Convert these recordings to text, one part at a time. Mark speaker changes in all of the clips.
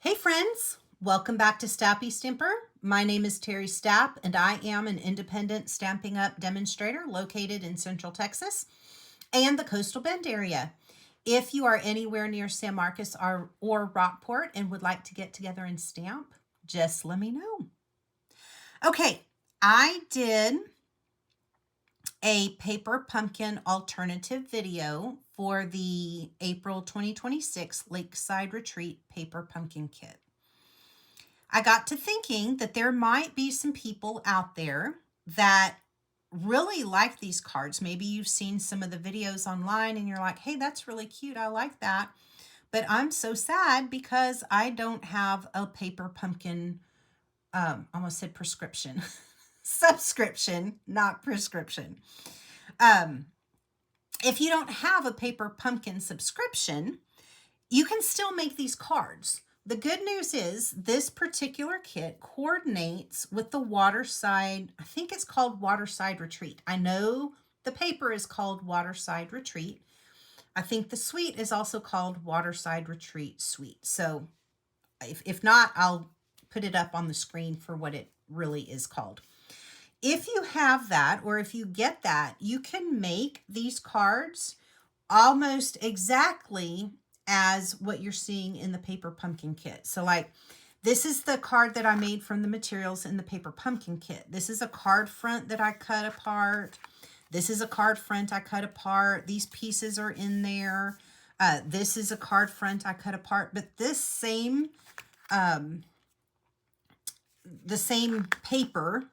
Speaker 1: Hey friends, welcome back to Stappystamper. My name is Terry Stapp and I am an independent Stampin' Up! Demonstrator located in Central Texas and the Coastal Bend area. If you are anywhere near San Marcos or Rockport and would like to get together and stamp, just let me know. Okay, I did a paper pumpkin alternative video for the April 2026 Lakeside Retreat paper pumpkin kit. I got to thinking that there might be some people out there that really like these cards. Maybe you've seen some of the videos online and you're like, hey, that's really cute. I like that. But I'm so sad because I don't have a paper pumpkin, almost said prescription, subscription, not prescription. If you don't have a paper pumpkin subscription, you can still make these cards. The good news is this particular kit coordinates with the Waterside, I think it's called Waterside Retreat. I know the paper is called Waterside Retreat. I think the suite is also called Waterside Retreat Suite. So if not, I'll put it up on the screen for what it really is called. If you have that, or if you get that, you can make these cards almost exactly as what you're seeing in the paper pumpkin kit. So like, this is the card that I made from the materials in the paper pumpkin kit. This is a card front that I cut apart. This is a card front I cut apart. These pieces are in there. This is a card front I cut apart, but this same, the same paper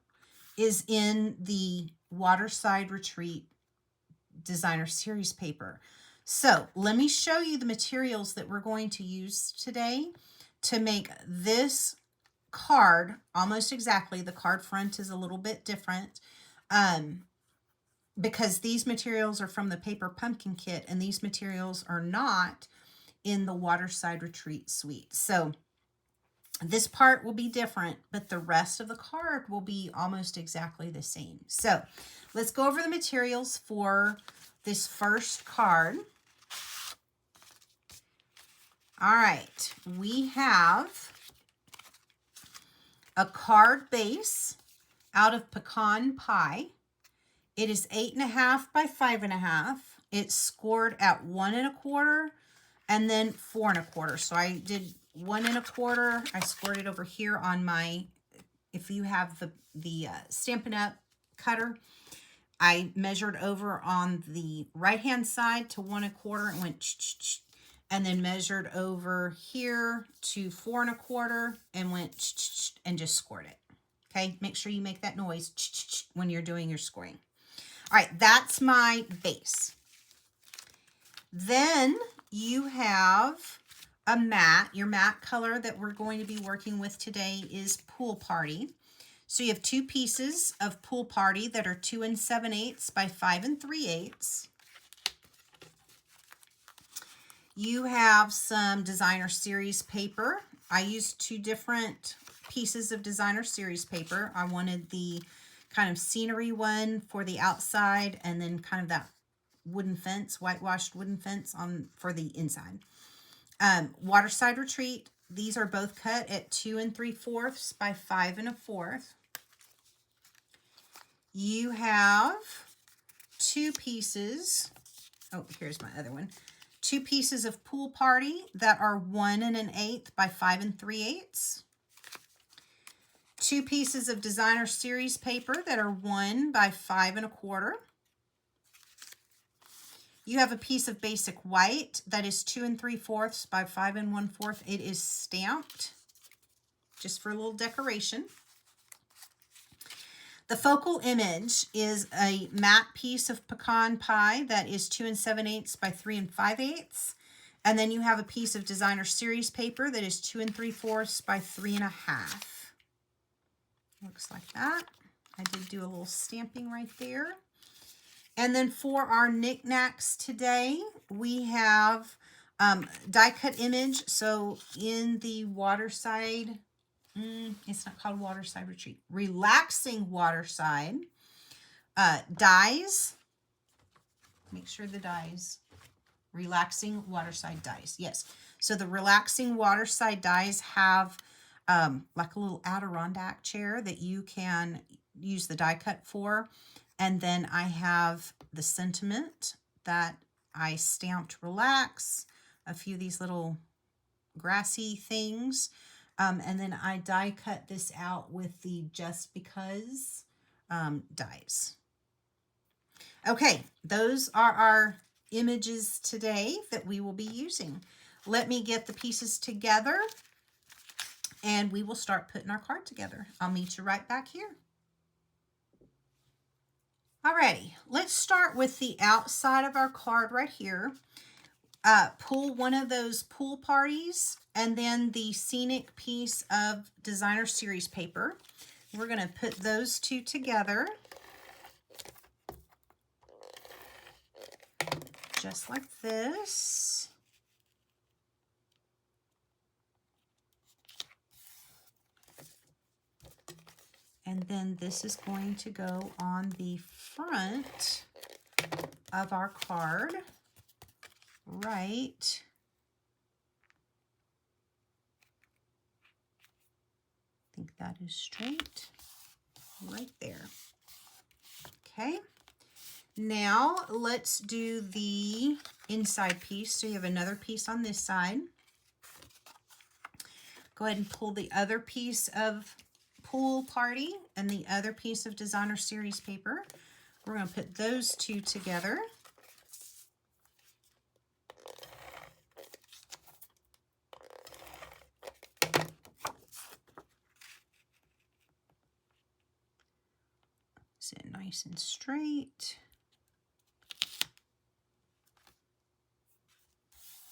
Speaker 1: is in the Waterside Retreat Designer Series paper. So let me show you the materials that we're going to use today to make this card almost exactly. The card front is a little bit different because these materials are from the paper pumpkin kit and these materials are not in the Waterside Retreat Suite. So this part will be different, but the rest of the card will be almost exactly the same. So let's go over the materials for this first card. All right, we have a card base out of Pecan pie. It is 8.5 by 5.5. It's scored at 1 1/4 and then 4 1/4. So I did 1 1/4. I scored it over here on my, if you have the Stampin' Up! Cutter, I measured over on the right-hand side to 1 1/4 and went and then measured over here to 4 1/4 and went and just scored it. Okay, make sure you make that noise when you're doing your scoring. All right, that's my base. Then you have a matte. Your matte color that we're going to be working with today is Pool Party. So you have two pieces of Pool Party that are 2 7/8 by 5 3/8. You have some Designer Series paper. I used two different pieces of Designer Series paper. I wanted the kind of scenery one for the outside and then kind of that wooden fence, whitewashed wooden fence on for the inside. Waterside Retreat. These are both cut at 2 3/4 by 5 1/4. You have two pieces. Oh, here's my other one. Two pieces of Pool Party that are 1 1/8 by 5 3/8. Two pieces of Designer Series paper that are 1 by 5 1/4. You have a piece of basic white that is 2 3/4 by 5 1/4. It is stamped just for a little decoration. The focal image is a matte piece of Pecan pie that is 2 7/8 by 3 5/8. And then you have a piece of Designer Series paper that is 2 3/4 by 3 1/2. Looks like that. I did do a little stamping right there. And then for our Knick Knacks today, we have die cut image. So in the Waterside, it's not called Waterside Retreat, Relaxing Waterside dies. Make sure the dies Relaxing Waterside dies. Yes. So the Relaxing Waterside dies have like a little Adirondack chair that you can use the die cut for. And then I have the sentiment that I stamped relax, a few of these little grassy things. And then I die cut this out with the Just Because dies. Okay, those are our images today that we will be using. Let me get the pieces together and we will start putting our card together. I'll meet you right back here. Alrighty, let's start with the outside of our card right here. Pull one of those pool parties and then the scenic piece of designer series paper. We're going to put those two together. Just like this. And then this is going to go on the front of our card, right I think that is straight, right there. Okay. Now let's do the inside piece. So you have another piece on this side. Go ahead and pull the other piece of pool party and the other piece of designer series paper. We're going to put those two together. Sit nice and straight.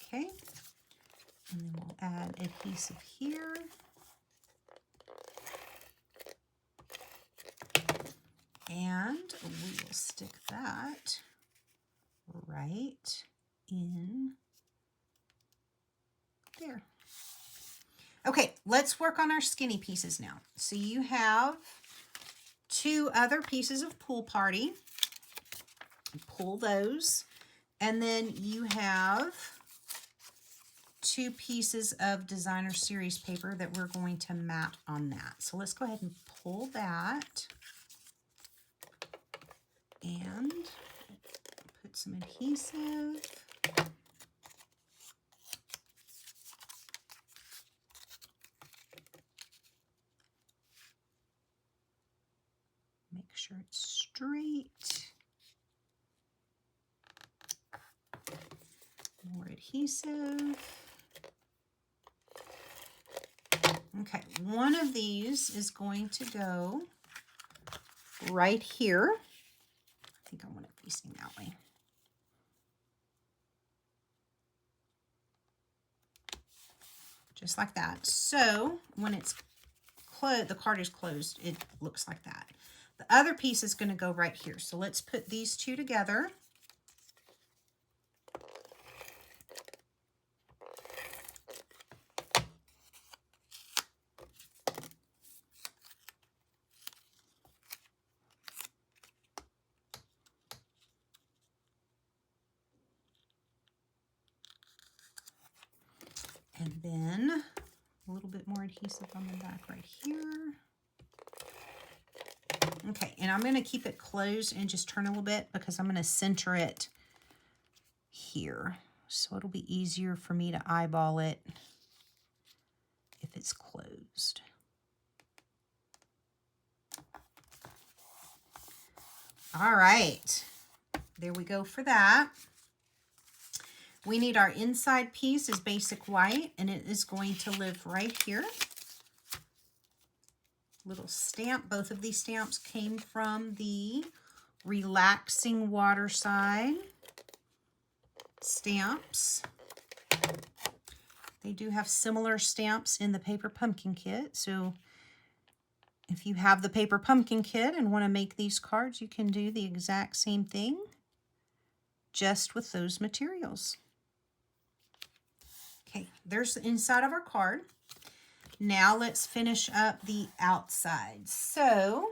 Speaker 1: Okay, and then we'll add adhesive here. And we will stick that right in there. Okay, let's work on our skinny pieces now. So you have two other pieces of pool party. Pull those. And then you have two pieces of designer series paper that we're going to mat on that. So let's go ahead and pull that and put some adhesive. Make sure it's straight. More adhesive. Okay, one of these is going to go right here. I think I want it facing that way. Just like that. So when it's closed, the card is closed, it looks like that. The other piece is going to go right here. So let's put these two together. And then a little bit more adhesive on the back right here. Okay, and I'm going to keep it closed and just turn a little bit because I'm going to center it here. So it'll be easier for me to eyeball it if it's closed. All right, there we go for that. We need our inside piece is basic white, and it is going to live right here. Little stamp. Both of these stamps came from the Relaxing Waterside stamps. They do have similar stamps in the paper pumpkin kit, so if you have the paper pumpkin kit and want to make these cards, you can do the exact same thing, just with those materials. Okay, there's the inside of our card. Now let's finish up the outside. So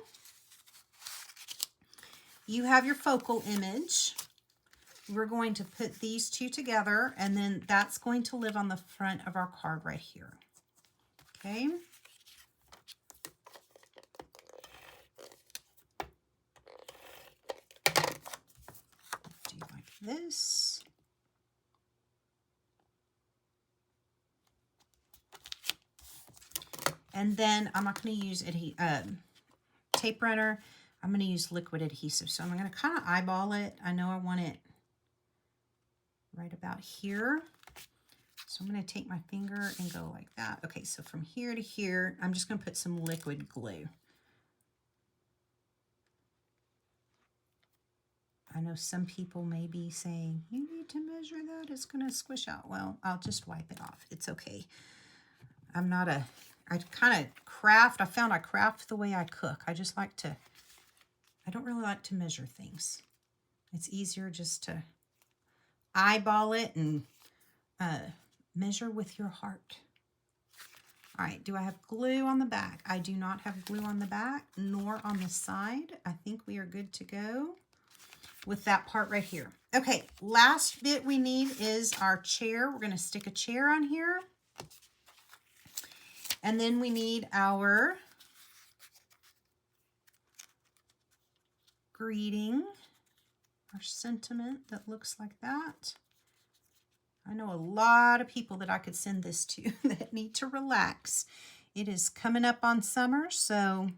Speaker 1: you have your focal image. we're going to put these two together, and then that's going to live on the front of our card right here. Okay. Do like this. And then I'm not going to use tape runner. I'm going to use liquid adhesive. So I'm going to kind of eyeball it. I know I want it right about here. So I'm going to take my finger and go like that. Okay, so from here to here, I'm just going to put some liquid glue. I know some people may be saying, you need to measure that, it's going to squish out. Well, I'll just wipe it off. It's okay. I'm not a, I kind of craft, I found I craft the way I cook. I just like to, I don't really like to measure things. It's easier just to eyeball it and measure with your heart. All right, do I have glue on the back? I do not have glue on the back, nor on the side. I think we are good to go with that part right here. Okay, last bit we need is our chair. We're going to stick a chair on here. And then we need our greeting, our sentiment that looks like that. I know a lot of people that I could send this to that need to relax. It is coming up on summer, so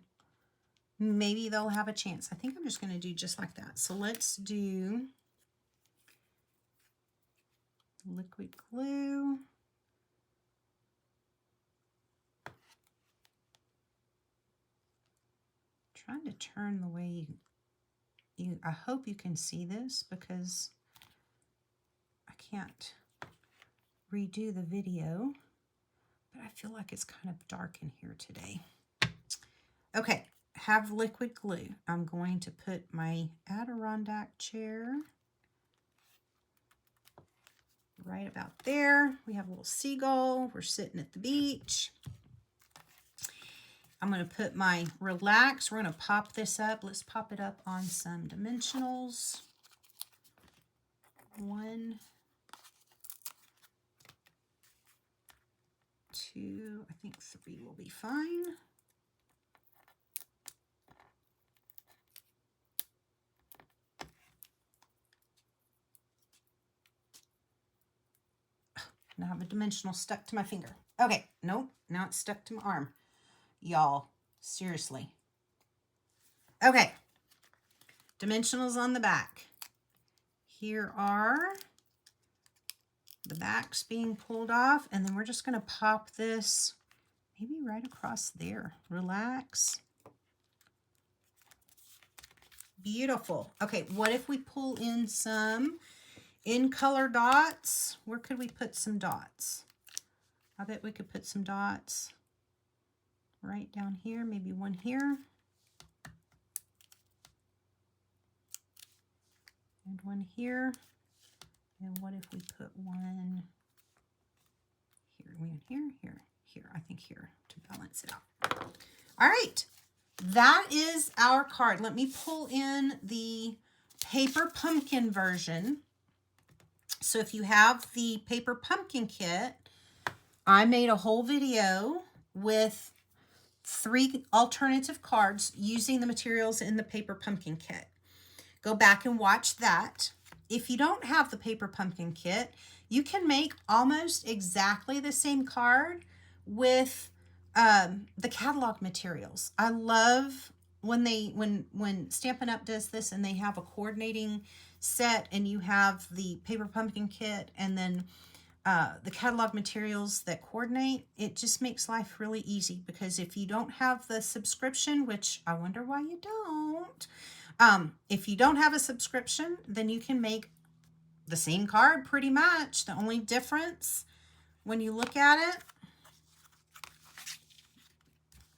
Speaker 1: maybe they'll have a chance. I think I'm just going to do just like that. So let's do liquid glue. Trying to turn the way you I hope you can see this because I can't redo the video, but I feel like it's kind of dark in here today. Okay, have liquid glue. I'm going to put my Adirondack chair right about there. We have a little seagull. We're sitting at the beach. I'm going to put my Relax. We're going to pop this up. Let's pop it up on some dimensionals. 1, 2, I think 3 will be fine. Now I have a dimensional stuck to my finger. Okay, nope, now it's stuck to my arm. Y'all, seriously. Okay, dimensionals on the back. Here are the backs being pulled off, and then we're just going to pop this maybe right across there. Relax. Beautiful. Okay, what if we pull in some in color dots? Where could we put some dots? I bet we could put some dots right down here, maybe one here. And one here. And what if we put one here, here, I think here to balance it out. All right, that is our card. Let me pull in the paper pumpkin version. So if you have the paper pumpkin kit, I made a whole video with 3 alternative cards using the materials in the paper pumpkin kit. Go back and watch that. If you don't have the paper pumpkin kit, you can make almost exactly the same card with the catalog materials. I love when Stampin' Up! Does this and they have a coordinating set and you have the paper pumpkin kit and then the catalog materials that coordinate. It just makes life really easy because if you don't have the subscription, which I wonder why you don't, if you don't have a subscription, then you can make the same card pretty much. The only difference when you look at it,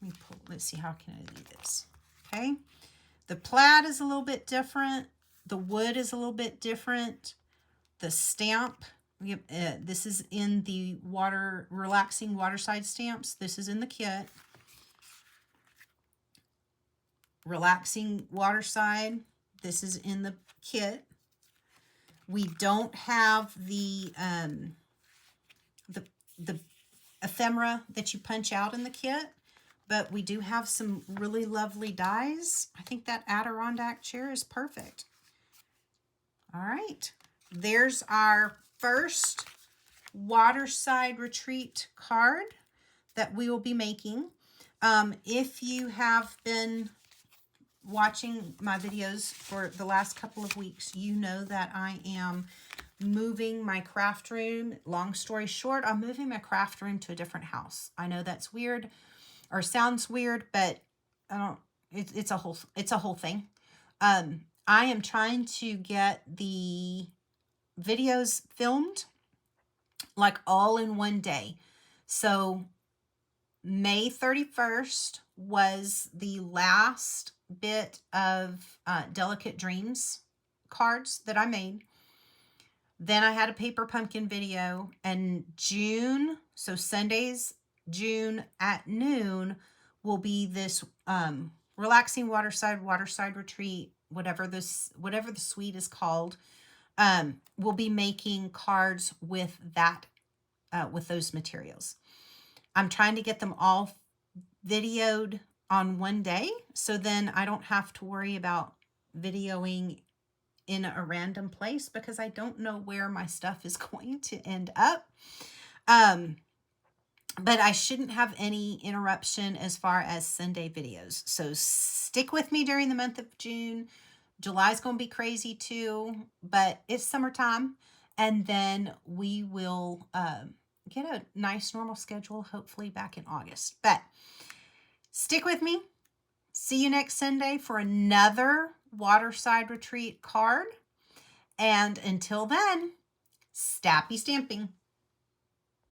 Speaker 1: let me pull, let's see, how can I do this? Okay, the plaid is a little bit different. The wood is a little bit different. The stamp, this is in the Relaxing Waterside stamps. This is in the kit. Relaxing Waterside, this is in the kit. We don't have the the ephemera that you punch out in the kit, but we do have some really lovely dies. I think that Adirondack chair is perfect. All right, there's our first Waterside Retreat card that we will be making. If you have been watching my videos for the last couple of weeks, you know that I am moving my craft room. Long story short, I'm moving my craft room to a different house. I know that's weird or sounds weird, but I don't, it's a whole thing. I am trying to get the videos filmed like all in one day. So May 31st was the last bit of Delicate Dreams cards that I made. Then I had a paper pumpkin video, and June, so Sundays, June at noon, will be this Relaxing Waterside Retreat, whatever the suite is called. We'll be making cards with that, with those materials. I'm trying to get them all videoed on one day, so then I don't have to worry about videoing in a random place, because I don't know where my stuff is going to end up. But I shouldn't have any interruption as far as Sunday videos. So stick with me during the month of June. July's going to be crazy too, but it's summertime. And then we will get a nice normal schedule, hopefully back in August. But stick with me. See you next Sunday for another Waterside Retreat card. And until then, stappy stamping.